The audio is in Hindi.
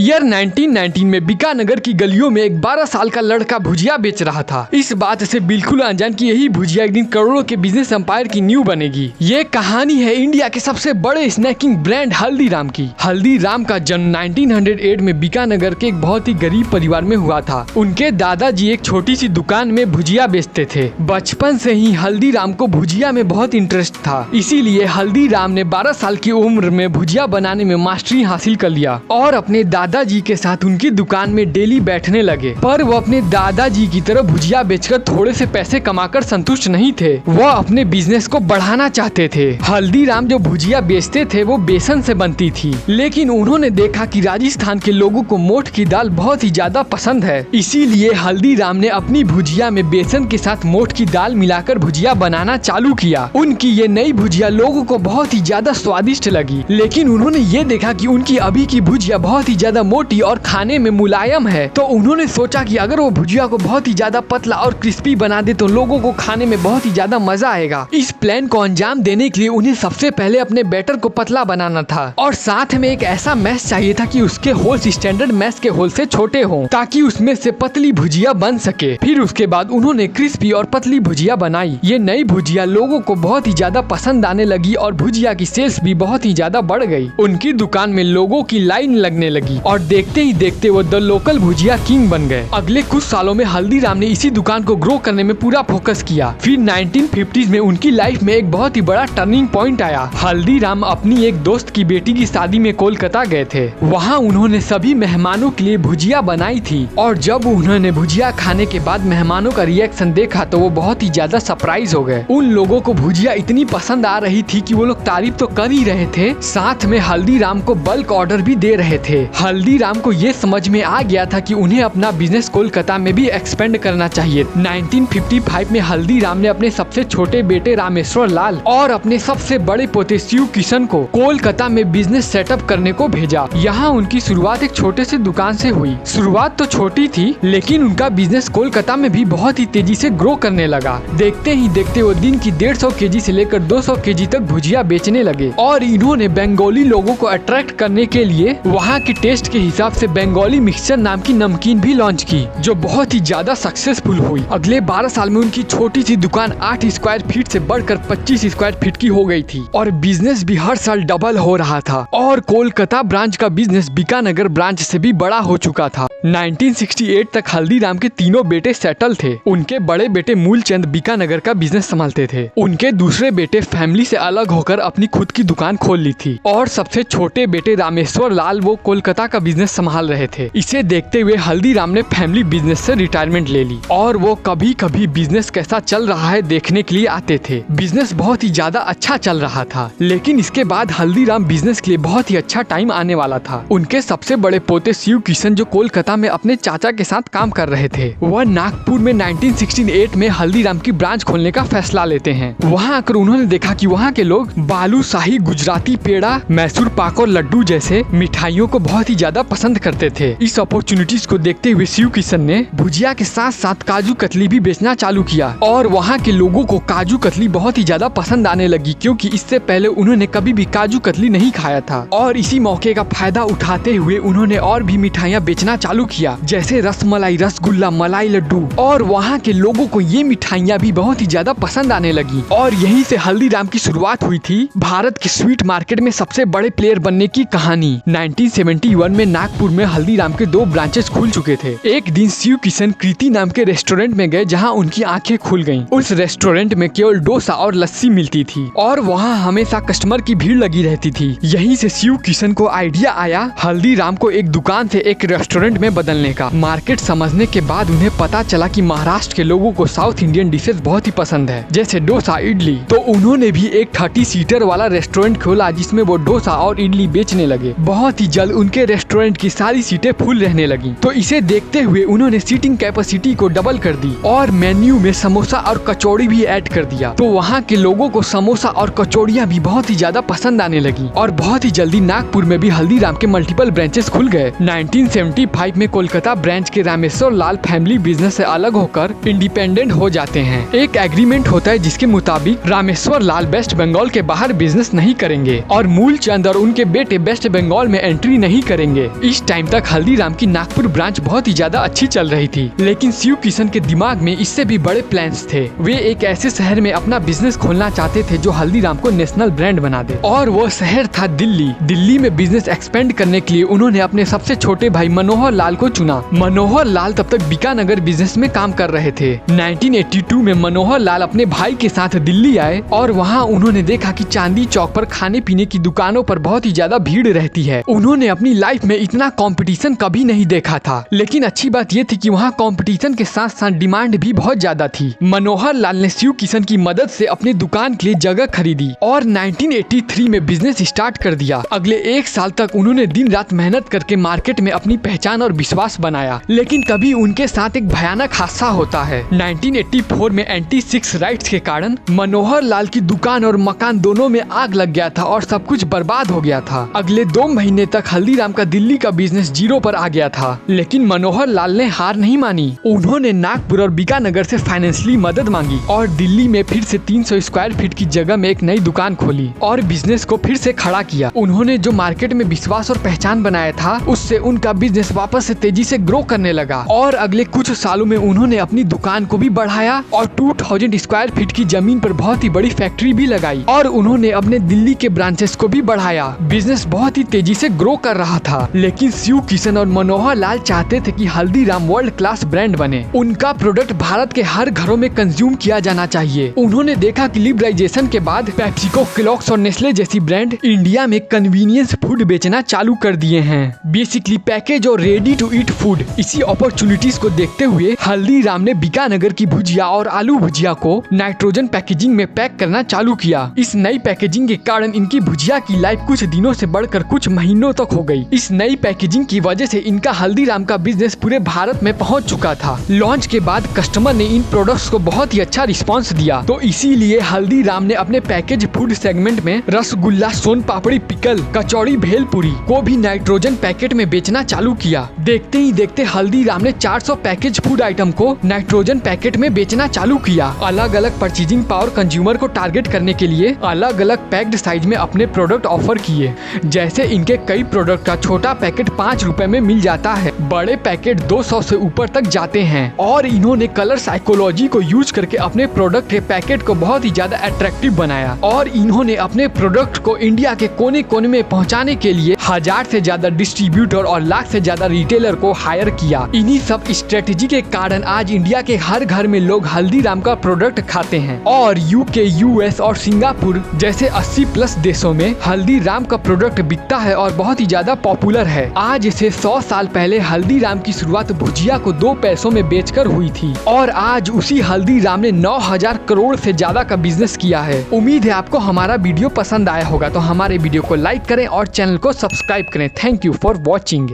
ईयर 1919 में बीकानेर की गलियों में एक 12 साल का लड़का भुजिया बेच रहा था। इस बात से बिल्कुल अनजान कि यही भुजिया एक दिन करोड़ों के बिजनेस एम्पायर की नींव बनेगी। ये कहानी है इंडिया के सबसे बड़े स्नैकिंग ब्रांड हल्दीराम की। हल्दीराम का जन्म 1908 में बीकानेर के एक बहुत ही गरीब परिवार में हुआ था। उनके दादाजी एक छोटी सी दुकान में भुजिया बेचते थे। बचपन से ही हल्दीराम को भुजिया में बहुत इंटरेस्ट था, इसीलिए हल्दीराम ने 12 साल की उम्र में भुजिया बनाने में मास्टरी हासिल कर लिया और अपने दादाजी के साथ उनकी दुकान में डेली बैठने लगे। पर वो अपने दादाजी की तरह भुजिया बेचकर थोड़े से पैसे कमाकर संतुष्ट नहीं थे, वो अपने बिजनेस को बढ़ाना चाहते थे। हल्दीराम जो भुजिया बेचते थे वो बेसन से बनती थी, लेकिन उन्होंने देखा कि राजस्थान के लोगों को मोठ की दाल बहुत ही ज्यादा पसंद है, इसीलिए हल्दीराम ने अपनी भुजिया में बेसन के साथ मोठ की दाल मिलाकर भुजिया बनाना चालू किया। उनकी ये नई भुजिया लोगों को बहुत ही ज्यादा स्वादिष्ट लगी, लेकिन उन्होंने ये देखा कि उनकी अभी की भुजिया बहुत ही ज्यादा मोटी और खाने में मुलायम है। तो उन्होंने सोचा कि अगर वो भुजिया को बहुत ही ज्यादा पतला और क्रिस्पी बना दे तो लोगों को खाने में बहुत ही ज्यादा मजा आएगा। इस प्लान को अंजाम देने के लिए उन्हें सबसे पहले अपने बैटर को पतला बनाना था और साथ में एक ऐसा मैश चाहिए था कि उसके होल्स स्टैंडर्ड मैश के होल से छोटे हों, ताकि उसमें से पतली भुजिया बन सके। फिर उसके बाद उन्होंने क्रिस्पी और पतली भुजिया बनाई। ये नई भुजिया लोगों को बहुत ही ज्यादा पसंद आने लगी और भुजिया की सेल्स भी बहुत ही ज्यादा बढ़ गई। उनकी दुकान में लोगों की लाइन लगने लगी और देखते ही देखते वो द लोकल भुजिया किंग बन गए। अगले कुछ सालों में हल्दीराम ने इसी दुकान को ग्रो करने में पूरा फोकस किया। फिर 1950s में उनकी लाइफ में एक बहुत ही बड़ा टर्निंग पॉइंट आया। हल्दीराम अपनी एक दोस्त की बेटी की शादी में कोलकाता गए थे। वहाँ उन्होंने सभी मेहमानों के लिए भुजिया बनाई थी और जब उन्होंने भुजिया खाने के बाद मेहमानों का रिएक्शन देखा तो वो बहुत ही ज्यादा सरप्राइज हो गए। उन लोगों को भुजिया इतनी पसंद आ रही थी कि वो लोग तारीफ तो कर ही रहे थे, साथ में हल्दीराम को बल्क ऑर्डर भी दे रहे थे। हल्दीराम को ये समझ में आ गया था कि उन्हें अपना बिजनेस कोलकाता में भी एक्सपेंड करना चाहिए। 1955 में हल्दीराम ने अपने सबसे छोटे बेटे रामेश्वर लाल और अपने सबसे बड़े पोते शिव किशन को कोलकाता में बिजनेस सेटअप करने को भेजा। यहाँ उनकी शुरुआत एक छोटे से दुकान से हुई। शुरुआत तो छोटी थी, लेकिन उनका बिजनेस कोलकाता में भी बहुत ही तेजी से ग्रो करने लगा। देखते ही देखते वो दिन की 150 केजी से लेकर 200 केजी तक भुजिया बेचने लगे और इन्होंने बंगाली लोगों को अट्रैक्ट करने के लिए वहाँ के टेस्ट के हिसाब से बंगाली मिक्सचर नाम की नमकीन भी लॉन्च की, जो बहुत ही ज्यादा सक्सेसफुल हुई। अगले 12 साल में उनकी छोटी सी दुकान 8 स्क्वायर फीट से बढ़कर 25 स्क्वायर फीट की हो गई थी और बिजनेस भी हर साल डबल हो रहा था और कोलकाता ब्रांच का बिजनेस बीकानेर ब्रांच से भी बड़ा हो चुका था। 1968 तक हल्दीराम के तीनों बेटे सेटल थे। उनके बड़े बेटे मूलचंद बीकानेर का बिजनेस संभालते थे। उनके दूसरे बेटे फैमिली से अलग होकर अपनी खुद की दुकान खोल ली थी और सबसे छोटे बेटे रामेश्वर लाल वो कोलकाता का बिजनेस संभाल रहे थे। इसे देखते हुए हल्दीराम ने फैमिली बिजनेस से रिटायरमेंट ले ली और वो कभी कभी बिजनेस कैसा चल रहा है देखने के लिए आते थे। बिजनेस बहुत ही ज्यादा अच्छा चल रहा था, लेकिन इसके बाद हल्दीराम बिजनेस के लिए बहुत ही अच्छा टाइम आने वाला था। उनके सबसे बड़े पोते शिव किशन जो कोलकाता में अपने चाचा के साथ काम कर रहे थे, वह नागपुर में 1968 में हल्दीराम की ब्रांच खोलने का फैसला लेते हैं। वहाँ आकर उन्होंने देखा कि वहाँ के लोग बालूशाही, गुजराती पेड़ा, मैसूर पाक और लड्डू जैसे मिठाइयों को बहुत ही ज्यादा पसंद करते थे। इस अपॉर्चुनिटीज को देखते हुए शिव किशन ने भुजिया के साथ साथ काजू कतली भी बेचना चालू किया और वहाँ के लोगों को काजू कतली बहुत ही ज्यादा पसंद आने लगी, क्योंकि इससे पहले उन्होंने कभी भी काजू कतली नहीं खाया था। और इसी मौके का फायदा उठाते हुए उन्होंने और भी मिठाइयाँ बेचना चालू किया, जैसे रसमलाई, रसगुल्ला, मलाई लड्डू, और वहाँ के लोगों को ये मिठाइयाँ भी बहुत ही ज्यादा पसंद आने लगी। और यहीं से हल्दीराम की शुरुआत हुई थी भारत के स्वीट मार्केट में सबसे बड़े प्लेयर बनने की कहानी। 1971 में नागपुर में हल्दीराम के 2 ब्रांचेस खुल चुके थे। एक दिन शिव किशन कृति नाम के रेस्टोरेंट में गए, जहां उनकी आंखें खुल गईं। उस रेस्टोरेंट में केवल डोसा और लस्सी मिलती थी और वहां हमेशा कस्टमर की भीड़ लगी रहती थी। यहीं से शिव किशन को आइडिया आया हल्दीराम को एक दुकान से एक रेस्टोरेंट में बदलने का। मार्केट समझने के बाद उन्हें पता चला कि महाराष्ट्र के लोगों को साउथ इंडियन डिशेज बहुत ही पसंद है, जैसे डोसा, इडली। तो उन्होंने भी एक 30 सीटर वाला रेस्टोरेंट खोला, जिसमें वो डोसा और इडली बेचने लगे। बहुत ही जल्द उनके रेस्टोरेंट की सारी सीटें फुल रहने लगी। तो इसे देखते हुए उन्होंने सीटिंग कैपेसिटी को डबल कर दी और मेन्यू में समोसा और कचौड़ी भी ऐड कर दिया। तो वहाँ के लोगों को समोसा और कचौड़ियाँ भी बहुत ही ज्यादा पसंद आने लगी और बहुत ही जल्दी नागपुर में भी हल्दीराम के मल्टीपल ब्रांचेस खुल गए। 1975 में कोलकाता ब्रांच के रामेश्वर लाल फैमिली बिजनेस से अलग होकर इंडिपेंडेंट हो जाते हैं। एक एग्रीमेंट होता है जिसके मुताबिक रामेश्वर लाल वेस्ट बंगाल के बाहर बिजनेस नहीं करेंगे और मूलचंद और उनके बेटे वेस्ट बंगाल में एंट्री नहीं करेंगे। करेंगे। इस टाइम तक हल्दीराम की नागपुर ब्रांच बहुत ही ज्यादा अच्छी चल रही थी, लेकिन शिव किशन के दिमाग में इससे भी बड़े प्लान्स थे। वे एक ऐसे शहर में अपना बिजनेस खोलना चाहते थे जो हल्दीराम को नेशनल ब्रांड बना दे, और वो शहर था दिल्ली। दिल्ली में बिजनेस एक्सपेंड करने के लिए उन्होंने अपने सबसे छोटे भाई मनोहर लाल को चुना। मनोहर लाल तब तक बीकानगर बिजनेस में काम कर रहे थे। 1982 में मनोहर लाल अपने भाई के साथ दिल्ली आए और वहाँ उन्होंने देखा कि चांदी चौक पर खाने पीने की दुकानों पर बहुत ही ज्यादा भीड़ रहती है। उन्होंने अपनी लाइफ में इतना कंपटीशन कभी नहीं देखा था, लेकिन अच्छी बात ये थी कि वहाँ कंपटीशन के साथ साथ डिमांड भी बहुत ज्यादा थी। मनोहर लाल ने शिव किशन की मदद से अपनी दुकान के लिए जगह खरीदी और 1983 में बिजनेस स्टार्ट कर दिया। अगले एक साल तक उन्होंने दिन रात मेहनत करके मार्केट में अपनी पहचान और विश्वास बनाया, लेकिन तभी उनके साथ एक भयानक हादसा होता है। 1984 में एंटी सिक्स राइट्स के कारण मनोहर लाल की दुकान और मकान दोनों में आग लग गया था और सब कुछ बर्बाद हो गया था। अगले 2 महीने तक हल्दीराम का दिल्ली का बिजनेस जीरो पर आ गया था, लेकिन मनोहर लाल ने हार नहीं मानी। उन्होंने नागपुर और बीकानगर से फाइनेंशियली मदद मांगी और दिल्ली में फिर से 300 स्क्वायर फीट की जगह में एक नई दुकान खोली और बिजनेस को फिर से खड़ा किया। उन्होंने जो मार्केट में विश्वास और पहचान बनाया था, उससे उनका बिजनेस वापस से तेजी से ग्रो करने लगा और अगले कुछ सालों में उन्होंने अपनी दुकान को भी बढ़ाया और 2000 स्क्वायर फीट की जमीन पर बहुत ही बड़ी फैक्ट्री भी लगाई और उन्होंने अपने दिल्ली के ब्रांचेस को भी बढ़ाया। बिजनेस बहुत ही तेजी से ग्रो कर रहा था, लेकिन शिव किशन और मनोहर लाल चाहते थे कि हल्दीराम वर्ल्ड क्लास ब्रांड बने। उनका प्रोडक्ट भारत के हर घरों में कंज्यूम किया जाना चाहिए। उन्होंने देखा कि लिबरलाइजेशन के बाद पेप्सिको, केलॉग्स और नेस्ले जैसी ब्रांड इंडिया में कन्वीनियंस फूड बेचना चालू कर दिए हैं, बेसिकली पैकेज और रेडी टू ईट फूड। इसी अपॉर्चुनिटीज को देखते हुए हल्दीराम ने बीकानगर की भुजिया और आलू भुजिया को नाइट्रोजन पैकेजिंग में पैक करना चालू किया। इस नई पैकेजिंग के कारण इनकी भुजिया की लाइफ कुछ दिनों से बढ़कर कुछ महीनों तक हो गई। इस नई पैकेजिंग की वजह से इनका हल्दीराम का बिजनेस पूरे भारत में पहुंच चुका था। लॉन्च के बाद कस्टमर ने इन प्रोडक्ट्स को बहुत ही अच्छा रिस्पांस दिया, तो इसीलिए हल्दीराम ने अपने पैकेज फूड सेगमेंट में रसगुल्ला, सोन पापड़ी, पिकल, कचौड़ी, भेलपुरी को भी नाइट्रोजन पैकेट में बेचना चालू किया। देखते ही देखते हल्दीराम ने 400 पैकेज फूड आइटम को नाइट्रोजन पैकेट में बेचना चालू किया। अलग अलग परचेजिंग पावर कंज्यूमर को टारगेट करने के लिए अलग अलग पैक्ड साइज में अपने प्रोडक्ट ऑफर किए। जैसे इनके कई प्रोडक्ट का छोटा पैकेट 5 रुपए में मिल जाता है, बड़े पैकेट 200 से ऊपर तक जाते हैं। और इन्होंने कलर साइकोलॉजी को यूज करके अपने प्रोडक्ट के पैकेट को बहुत ही ज्यादा अट्रैक्टिव बनाया और इन्होंने अपने प्रोडक्ट को इंडिया के कोने कोने में पहुंचाने के लिए 1000 से ज्यादा डिस्ट्रीब्यूटर और लाख से ज्यादा रिटेलर को हायर किया। इन्हीं सब स्ट्रेटेजी के कारण आज इंडिया के हर घर में लोग हल्दीराम का प्रोडक्ट खाते हैं और यूके, यूएस और सिंगापुर जैसे 80+ देशों में हल्दीराम का प्रोडक्ट बिकता है और बहुत ही ज्यादा पॉपुलर है। आज से 100 साल पहले हल्दीराम की शुरुआत भुजिया को 2 पैसों में बेचकर हुई थी और आज उसी हल्दीराम ने 9000 करोड़ से ज्यादा का बिजनेस किया है। उम्मीद है आपको हमारा वीडियो पसंद आया होगा, तो हमारे वीडियो को लाइक करें और चैनल को सब्सक्राइब करें। Thank you for watching.